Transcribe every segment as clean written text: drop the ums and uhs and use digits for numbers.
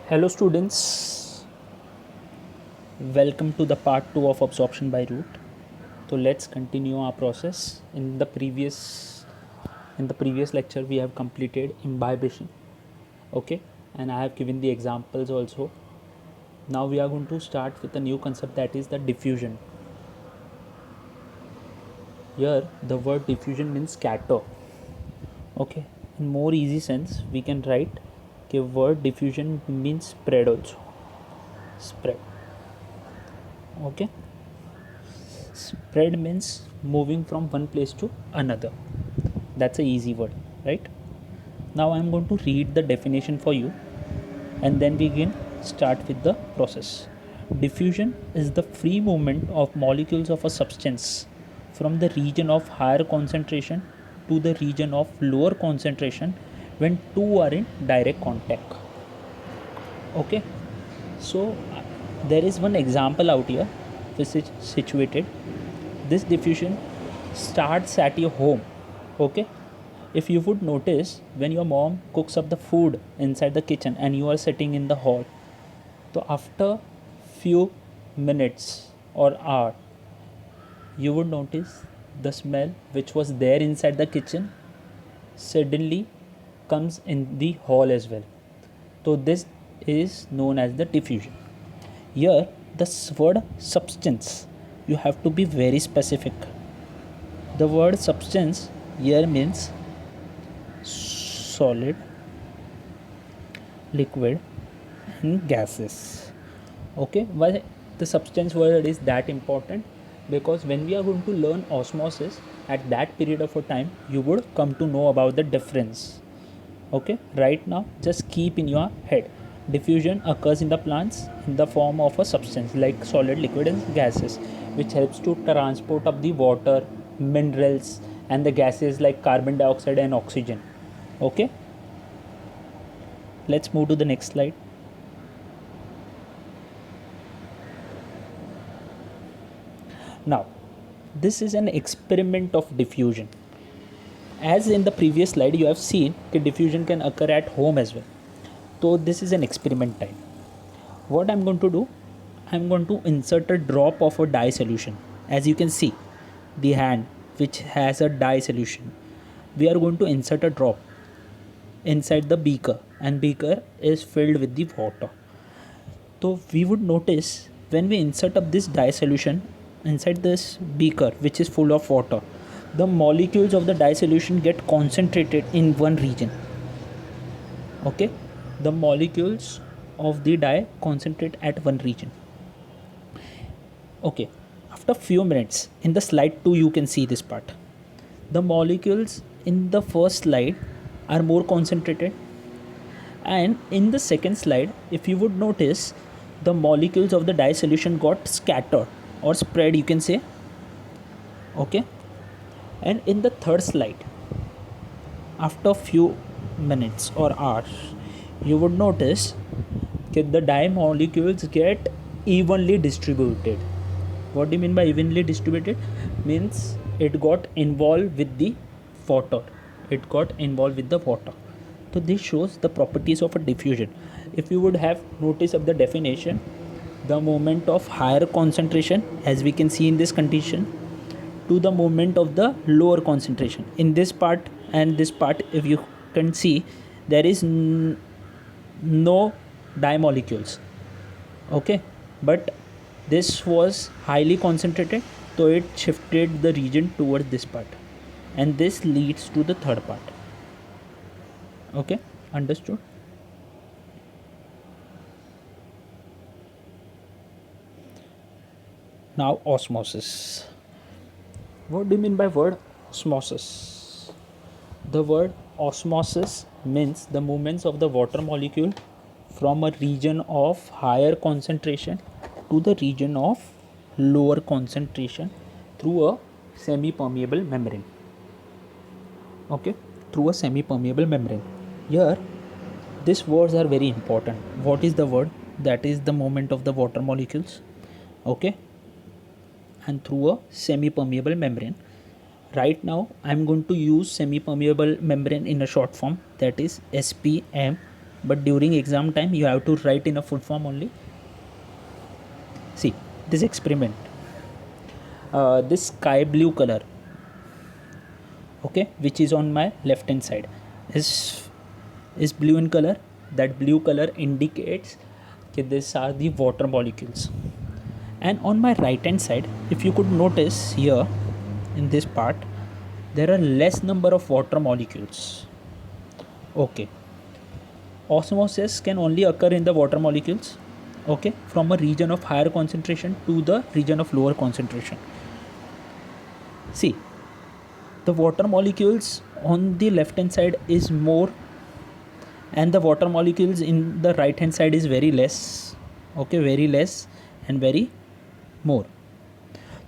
Hello students, welcome to the part 2 of absorption by root. So let's continue our process. In the previous lecture we have completed imbibition. Okay, and I have given the examples also. Now we are going to start with a new concept, that is the diffusion. Here the word diffusion means scatter. Okay, in more easy sense we can write the word diffusion means spread also. Spread. Okay, spread means moving from one place to another. That's a easy word, right? Now I'm going to read the definition for you, and then we can start with the process. Diffusion is the free movement of molecules of a substance from the region of higher concentration to the region of lower concentration when two are in direct contact. Okay, so there is one example out here which is situated. This diffusion starts at your home. Okay, if you would notice, when your mom cooks up the food inside the kitchen and you are sitting in the hall, so after few minutes or hour, you would notice the smell which was there inside the kitchen suddenly comes in the hall as well. So this is known as the diffusion. Here the word substance, you have to be very specific. The word substance here means solid, liquid and gases. Okay, why the substance word is that important? Because when we are going to learn osmosis, at that period of a time you would come to know about the difference. Okay, right now just keep in your head, diffusion occurs in the plants in the form of a substance like solid, liquid and gases, which helps to transport up the water, minerals and the gases like carbon dioxide and oxygen. Okay, let's move to the next slide. Now this is an experiment of diffusion. As in the previous slide you have seen that diffusion can occur at home as well. So this is an experiment time. What I'm going to do, I'm going to insert a drop of a dye solution. As you can see, the hand which has a dye solution, we are going to insert a drop inside the beaker, and beaker is filled with the water. So we would notice when we insert up this dye solution inside this beaker which is full of water, the molecules of the dye solution get concentrated in one region. Okay, the molecules of the dye concentrate at one region. Okay, after few minutes, in the slide 2 you can see this part, the molecules in the first slide are more concentrated, and in the second slide if you would notice, the molecules of the dye solution got scattered or spread, you can say. Okay, and in the third slide, after few minutes or hours, you would notice that the dye molecules get evenly distributed. What do you mean by evenly distributed? Means it got involved with the water. It got involved with the water. So this shows the properties of a diffusion. If you would have noticed of the definition, the moment of higher concentration, as we can see in this condition, to the moment of the lower concentration. In this part and this part, if you can see, there is no dye molecules. Okay, but this was highly concentrated, so it shifted the region towards this part, and this leads to the third part. Okay, understood? Now osmosis. What do you mean by word osmosis? The word osmosis means the movements of the water molecule from a region of higher concentration to the region of lower concentration through a semi-permeable membrane. Okay, through a semi-permeable membrane. Here these words are very important. What is the word? That is the movement of the water molecules. Okay, and through a semi-permeable membrane. Right now I'm going to use semi-permeable membrane in a short form, that is SPM. but during exam time you have to write in a full form only. See this experiment, this sky blue color, okay, which is on my left hand side, is blue in color. That blue color indicates that these are the water molecules. And on my right hand side, if you could notice here in this part, there are less number of water molecules. Okay, osmosis can only occur in the water molecules, okay, from a region of higher concentration to the region of lower concentration. See, the water molecules on the left hand side is more, and the water molecules in the right hand side is very less, okay, very less and very more.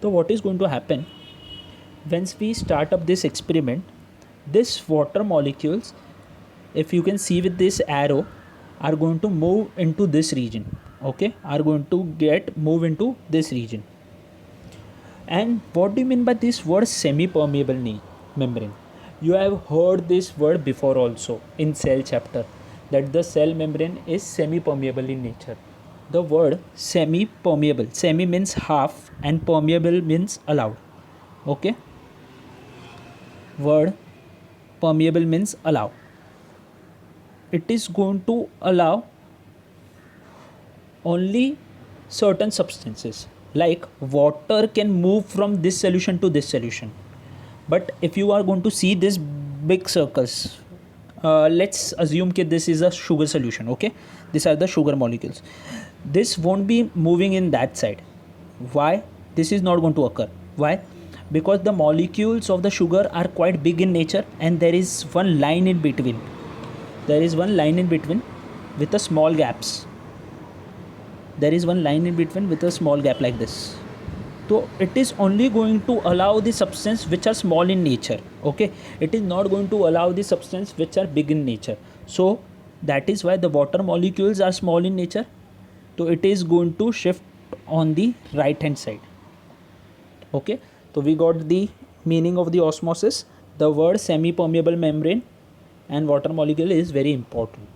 So what is going to happen once we start up this experiment? This water molecules, if you can see with this arrow, are going to move into this region, okay, are going to move into this region. And what do you mean by this word semi-permeable membrane? You have heard this word before also in cell chapter, that the cell membrane is semi-permeable in nature. The word semi-permeable, semi means half and permeable means allowed, okay. Word permeable means allow. It is going to allow only certain substances, like water can move from this solution to this solution. But if you are going to see this big circles, let's assume that this is a sugar solution, okay, these are the sugar molecules. This won't be moving in that side. Why? This is not going to occur. Why? Because the molecules of the sugar are quite big in nature, and there is one line in between. There is one line in between with a small gaps. There is one line in between with a small gap like this. So it is only going to allow the substance which are small in nature, okay. It is not going to allow the substance which are big in nature. So that is why the water molecules are small in nature. So it is going to shift on the right hand side, okay. So we got the meaning of the osmosis. The word semi-permeable membrane and water molecule is very important.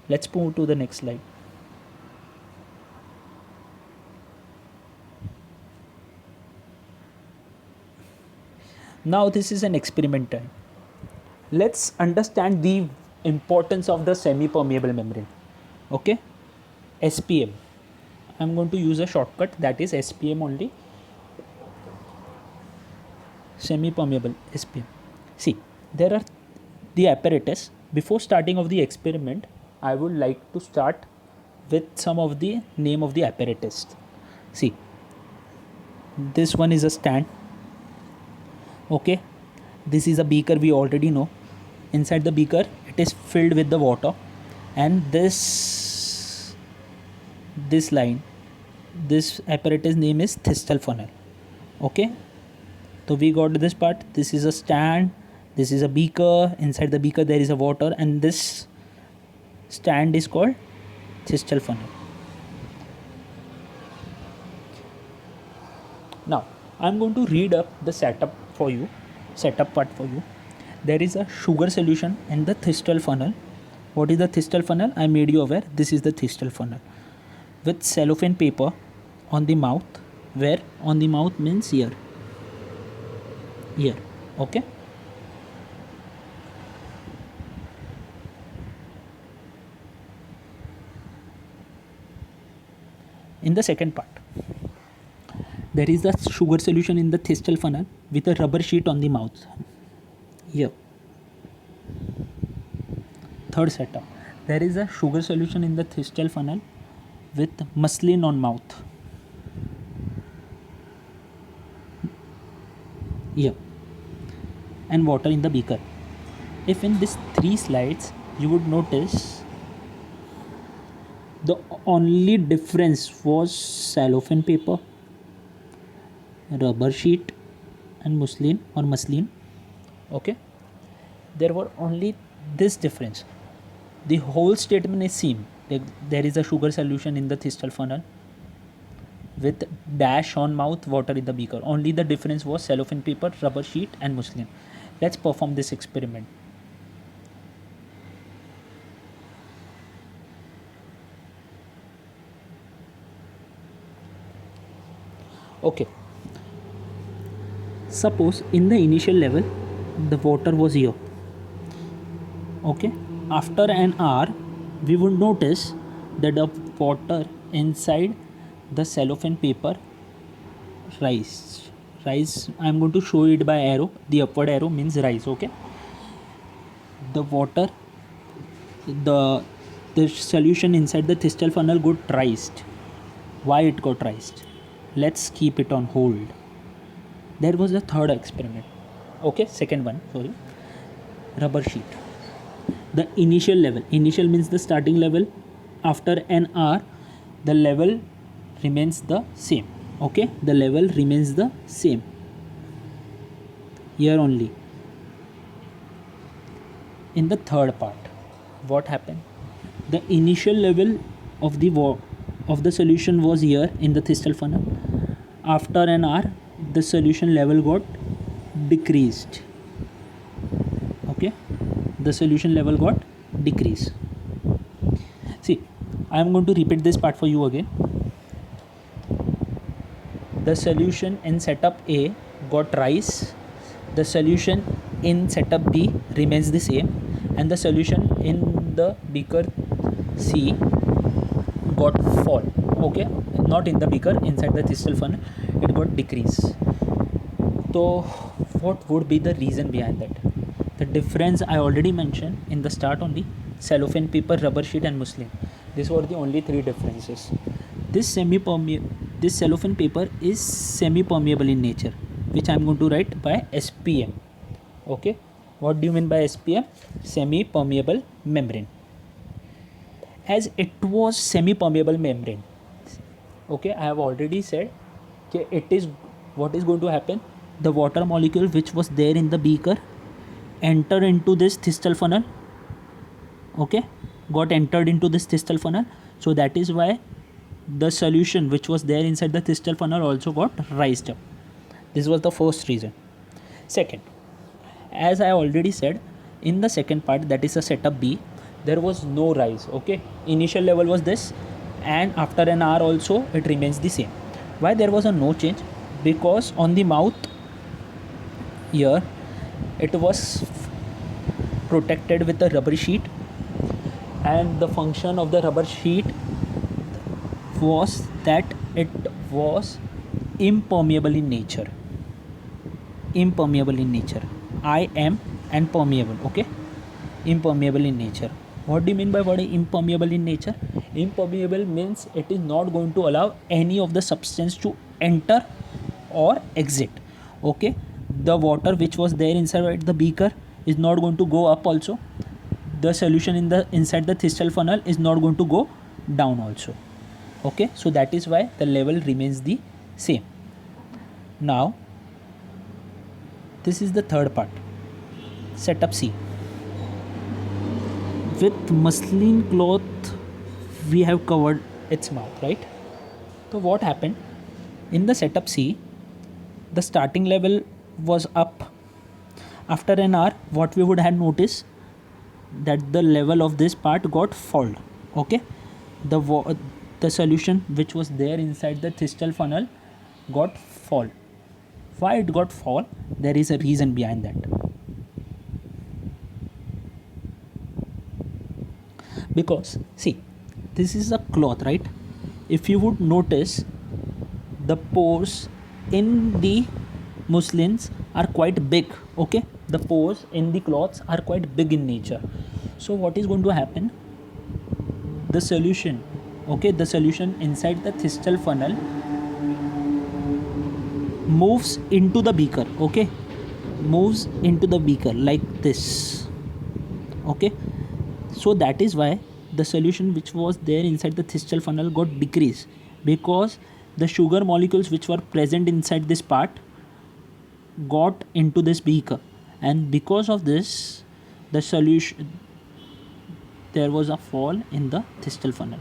Let's move to the next slide. Now this is an experiment time. Let's understand the importance of the semi-permeable membrane, okay. SPM. I'm going to use a shortcut, that is SPM only. Semi-permeable SPM. See, there are the apparatus. Before starting of the experiment, I would like to start with some of the name of the apparatus. See, this one is a stand, okay. This is a beaker, we already know. Inside the beaker it is filled with the water, and this line, this apparatus name is Thistell funnel, okay. So we got this part. This is a stand, this is a beaker, inside the beaker there is a water, and this stand is called Thistell funnel. Now I'm going to read up the setup part for you. There is a sugar solution in the Thistell funnel. What is the Thistell funnel? I made you aware. This is the Thistell funnel with cellophane paper on the mouth, where on the mouth means here, okay. In the second part, there is the sugar solution in the Thistell funnel with a rubber sheet on the mouth here. Third setup, there is a sugar solution in the Thistell funnel with muslin on mouth here, and water in the beaker. If in these three slides you would notice, the only difference was cellophane paper, rubber sheet, and muslin, okay. There were only this difference. The whole statement is same. There is a sugar solution in the Thistell funnel with dash on mouth, water in the beaker. Only the difference was cellophane paper, rubber sheet, and muslin. Let's perform this experiment. Okay, suppose in the initial level the water was here. Okay, after an hour we would notice that the water inside the cellophane paper rise. I'm going to show it by arrow. The upward arrow means rise. Okay, the water, the the solution inside the Thistell funnel got raised. Why it got raised? Let's keep it on hold. There was a third experiment. Okay, second one, sorry. Rubber sheet. The initial means the starting level. After an hour the level remains the same. Okay, the level remains the same here only. In the third part, what happened? The initial level of the solution was here in the Thistell funnel. After an hour the solution level got decreased. Okay, the solution level got decreased. See, I am going to repeat this part for you again. The solution in setup A got rise, the solution in setup B remains the same, and the solution in the beaker C got fall. Okay, not in the beaker, inside the Thistell funnel it got decrease. So what would be the reason behind that? The difference I already mentioned in the start only: cellophane paper, rubber sheet and muslin. These were the only three differences. This cellophane paper is semi-permeable in nature, which I am going to write by SPM. Okay, what do you mean by SPM? Semi-permeable membrane. As it was semi-permeable membrane, okay, I have already said that it is what is going to happen. The water molecule which was there in the beaker enter into this Thistell funnel. Okay, got entered into this Thistell funnel. So that is why the solution which was there inside the Thistell funnel also got raised up. This was the first reason. Second, as I already said, in the second part, that is a setup B, there was no rise. Okay, initial level was this, and after an hour also it remains the same. Why there was a no change? Because on the mouth here it was protected with a rubber sheet, and the function of the rubber sheet was that it was impermeable in nature. Impermeable in nature. I am and permeable. Okay, impermeable in nature. What do you mean by word impermeable in nature? Impermeable means it is not going to allow any of the substance to enter or exit. Okay, the water which was there inside the beaker is not going to go up also. The solution inside the Thistell funnel is not going to go down also. Okay, so that is why the level remains the same. Now this is the third part, setup C. With muslin cloth we have covered its mouth, right? So what happened in the setup C? The starting level was up. After an hour, what we would have noticed, that the level of this part got fall. Okay, the solution which was there inside the Thistell funnel got fall. Why it got fall? There is a reason behind that. Because see, this is a cloth, right? If you would notice, the pores in the muslins are quite big. Okay, the pores in the cloths are quite big in nature. So what is going to happen? The solution, okay, the solution inside the Thistell funnel moves into the beaker. Okay, moves into the beaker like this. Okay, so that is why the solution which was there inside the Thistell funnel got decreased, because the sugar molecules which were present inside this part got into this beaker, and because of this the solution, there was a fall in the Thistell funnel.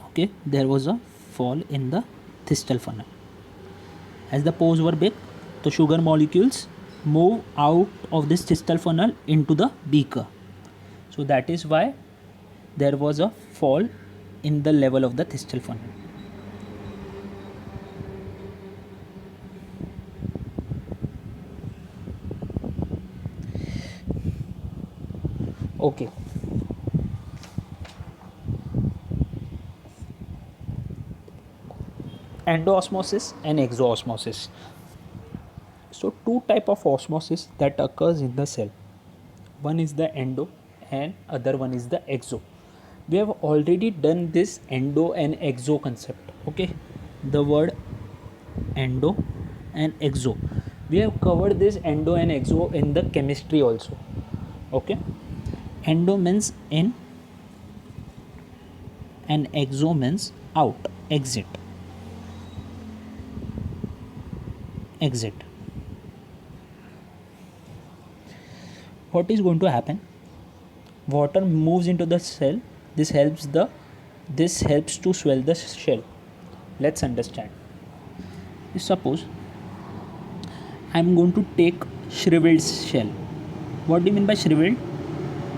Okay, there was a fall in the Thistell funnel. As the pores were big, the sugar molecules move out of this Thistell funnel into the beaker. So that is why there was a fall in the level of the Thistell funnel. Okay. Endoosmosis and exoosmosis. So two type of osmosis that occurs in the cell. One is the endo and other one is the exo. We have already done this endo and exo concept. Okay, the word endo and exo, we have covered this endo and exo in the chemistry also. Okay, endo means in and exo means out, exit. What is going to happen? Water moves into the cell. This helps to swell the shell. Let's understand. Suppose I'm going to take shriveled shell. What do you mean by shriveled?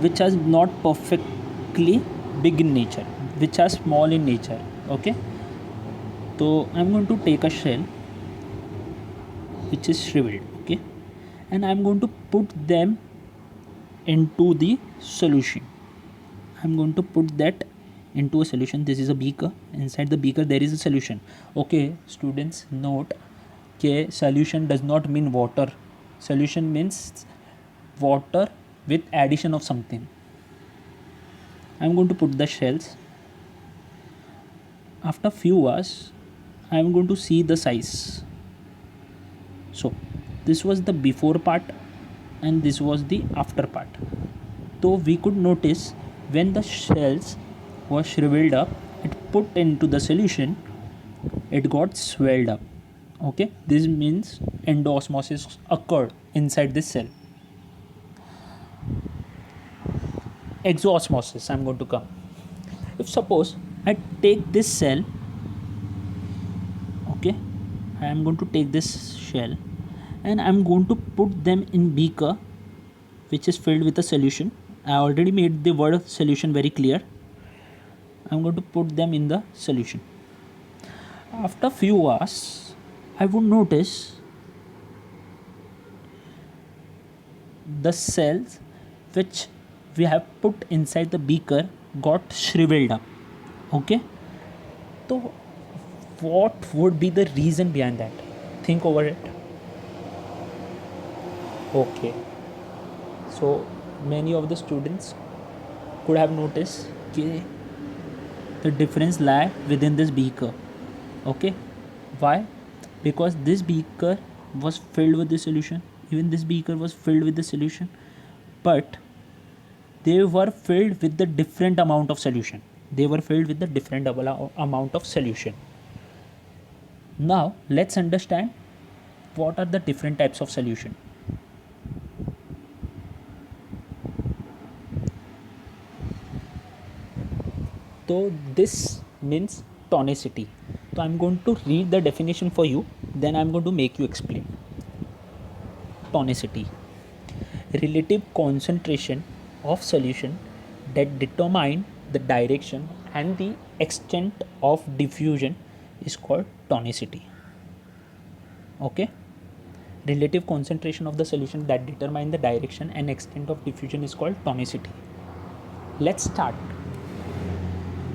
Which are not perfectly big in nature, which are small in nature. Okay, so I'm going to take a shell which is shriveled. Okay, and I'm going to put them into the solution. I'm going to put that into a solution. This is a beaker. Inside the beaker there is a solution. Okay, students, note that solution does not mean water. Solution means water with addition of something. I'm going to put the shells. After few hours I'm going to see the size. So this was the before part and this was the after part. So we could notice when the shells were shriveled up, it put into the solution, it got swelled up. Okay, this means endoosmosis occurred inside this cell. Exoosmosis, I'm going to come. If suppose I take this cell, okay, I am going to take this shell and I'm going to put them in beaker which is filled with a solution. I already made the word solution very clear. I'm going to put them in the solution. After few hours, I would notice the cells which we have put inside the beaker got shriveled up. Okay, so what would be the reason behind that? Think over it. Okay, so many of the students could have noticed that the difference lie within this beaker. Okay, why? Because this beaker was filled with the solution, even this beaker was filled with the solution, but they were filled with the different amount of solution. Now let's understand what are the different types of solution. So this means tonicity. So I'm going to read the definition for you, then I'm going to make you explain. Tonicity: relative concentration of solution that determine the direction and the extent of diffusion is called tonicity. Okay, relative concentration of the solution that determine the direction and extent of diffusion is called tonicity. Let's start.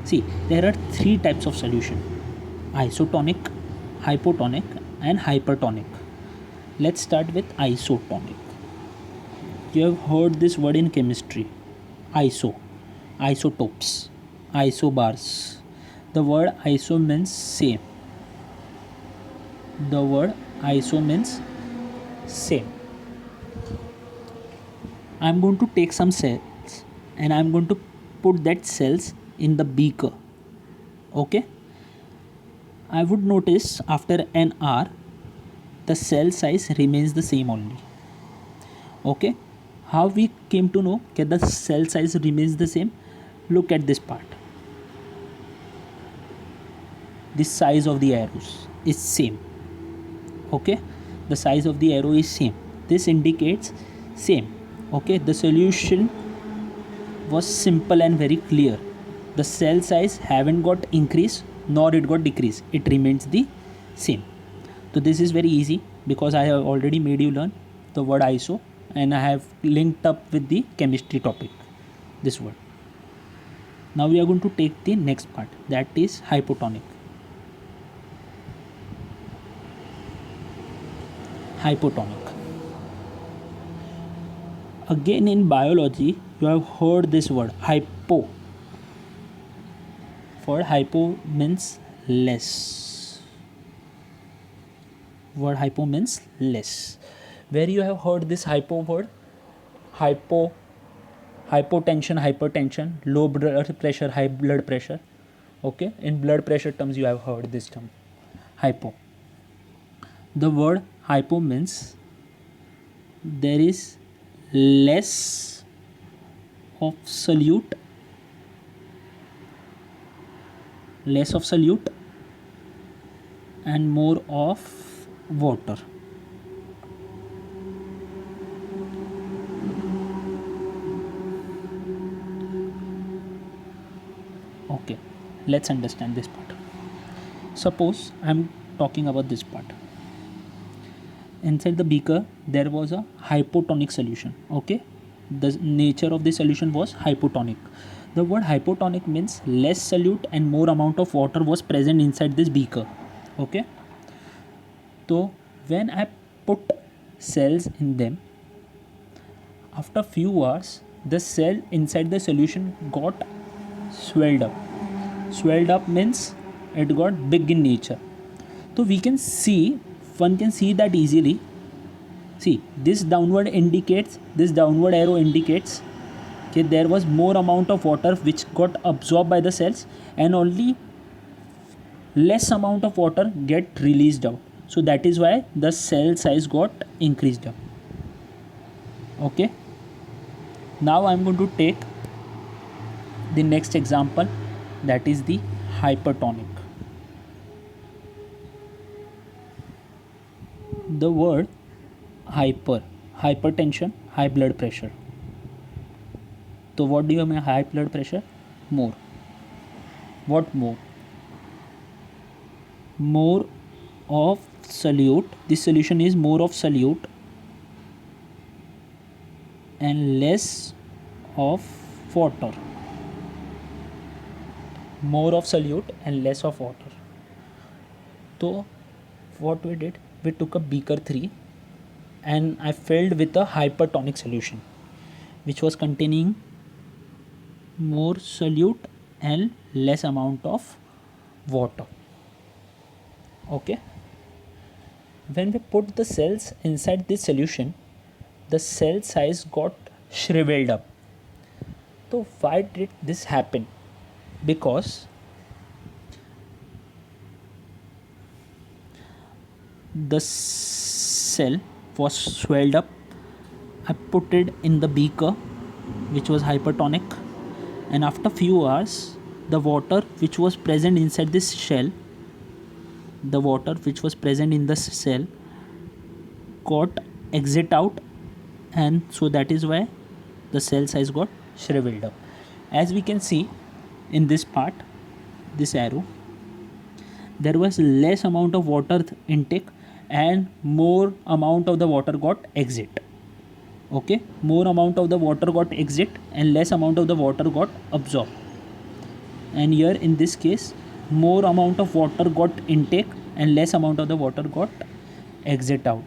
See, there are three types of solution: isotonic, hypotonic and hypertonic. Let's start with isotonic. You have heard this word in chemistry: iso, isotopes, isobars. The word iso means same. I'm going to take some cells and I'm going to put that cells in the beaker. Okay, I would notice after an hour the cell size remains the same only. Okay, how we came to know that the cell size remains the same? Look at this part. The size of the arrows is same. Okay, the size of the arrow is same. This indicates same. Okay, the solution was simple and very clear. The cell size haven't got increased nor it got decreased. It remains the same. So this is very easy because I have already made you learn the word iso and I have linked up with the chemistry topic, this word. Now we are going to take the next part, that is hypotonic. Hypotonic. Again in biology, you have heard this word hypo. For hypo means less. Word hypo means less. Where you have heard this hypo word? Hypo, hypotension, hypertension, low blood pressure, high blood pressure. Okay, in blood pressure terms you have heard this term, hypo. The word hypo means there is less of solute, and more of water. Okay, let's understand this part. Suppose I'm talking about this part. Inside the beaker there was a hypotonic solution. Okay, the nature of the solution was hypotonic. The word hypotonic means less solute and more amount of water was present inside this beaker. Okay, so when I put cells in them, after few hours the cell inside the solution got swelled up. Swelled up means it got big in nature. So one can see that easily. See, this downward arrow indicates that there was more amount of water which got absorbed by the cells and only less amount of water get released out. So that is why the cell size got increased up. Okay. Now I am going to take the next example, that is the hypertonic. The word hypertension, high blood pressure. So what do you mean high blood pressure? More. What more? More of solute. This solution is more of solute and less of water. More of solute and less of water. So what we did, we took a beaker 3 and I filled with a hypertonic solution which was containing more solute and less amount of water. Okay, when we put the cells inside this solution, the cell size got shriveled up. So why did this happen? Because the cell was swelled up. I put it in the beaker which was hypertonic, and after few hours the water which was present inside this shell, the water which was present in the cell got exit out, and so that is why the cell size got shriveled up. As we can see in this part, this arrow, there was less amount of water intake and more amount of the water got exit. Okay, more amount of the water got exit and less amount of the water got absorbed. And here in this case, more amount of water got intake and less amount of the water got exit out.